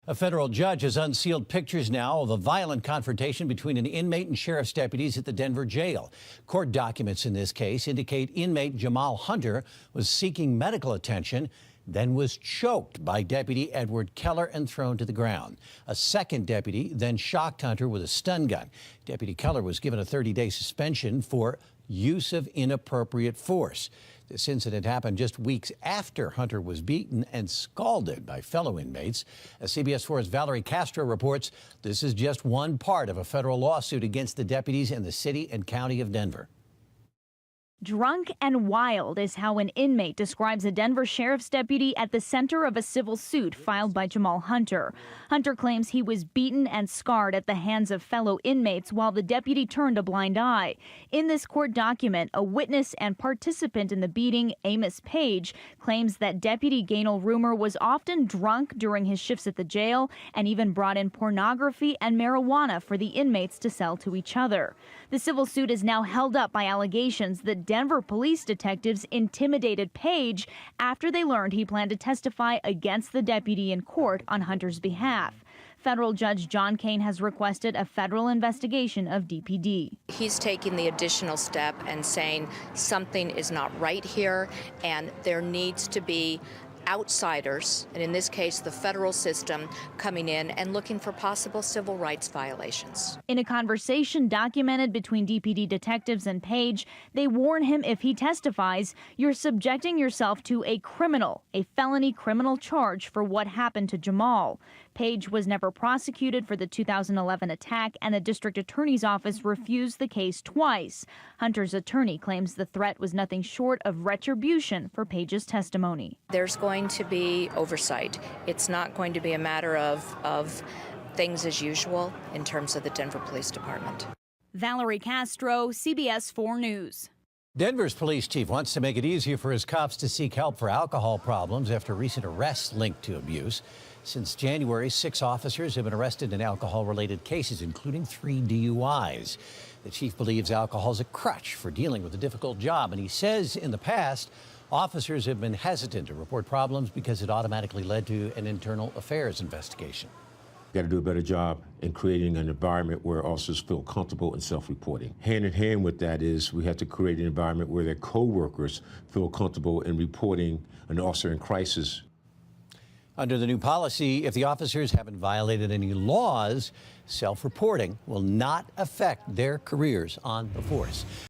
A federal judge has unsealed pictures now of a violent confrontation between an inmate and sheriff's deputies at the Denver jail. Court documents in this case indicate inmate Jamal Hunter was seeking medical attention, then was choked by Deputy Edward Keller and thrown to the ground. A second deputy then shocked Hunter with a stun gun. Deputy Keller was given a 30-day suspension for use of inappropriate force. This incident happened just weeks after Hunter was beaten and scalded by fellow inmates. As CBS 4's Valerie Castro reports, this is just one part of a federal lawsuit against the deputies in the city and county of Denver. Drunk and wild is how an inmate describes a Denver sheriff's deputy at the center of a civil suit filed by Jamal Hunter. Hunter claims he was beaten and scarred at the hands of fellow inmates while the deputy turned a blind eye. In this court document, a witness and participant in the beating, Amos Page, claims that Deputy Gaynell Rumor was often drunk during his shifts at the jail and even brought in pornography and marijuana for the inmates to sell to each other. The civil suit is now held up by allegations that Denver police detectives intimidated Page after they learned he planned to testify against the deputy in court on Hunter's behalf. Federal Judge John Kane has requested a federal investigation of DPD. He's taking the additional step and saying something is not right here and there needs to be outsiders, and in this case the federal system, coming in and looking for possible civil rights violations. In a conversation documented between DPD detectives and Page, they warn him if he testifies, you're subjecting yourself to a felony criminal charge for what happened to Jamal. Page was never prosecuted for the 2011 attack, and the district attorney's office refused the case twice. Hunter's attorney claims the threat was nothing short of retribution for Page's testimony. There's going to be oversight. It's not going to be a matter of things as usual in terms of the Denver Police Department. Valerie Castro, CBS 4 News. Denver's police chief wants to make it easier for his cops to seek help for alcohol problems after recent arrests linked to abuse. Since January, 6 officers have been arrested in alcohol-related cases, including 3 DUIs. The chief believes alcohol is a crutch for dealing with a difficult job, and he says in the past, officers have been hesitant to report problems because it automatically led to an internal affairs investigation. Got to do a better job in creating an environment where officers feel comfortable in self-reporting. Hand in hand with that is we have to create an environment where their co-workers feel comfortable in reporting an officer in crisis. Under the new policy, if the officers haven't violated any laws, self-reporting will not affect their careers on the force.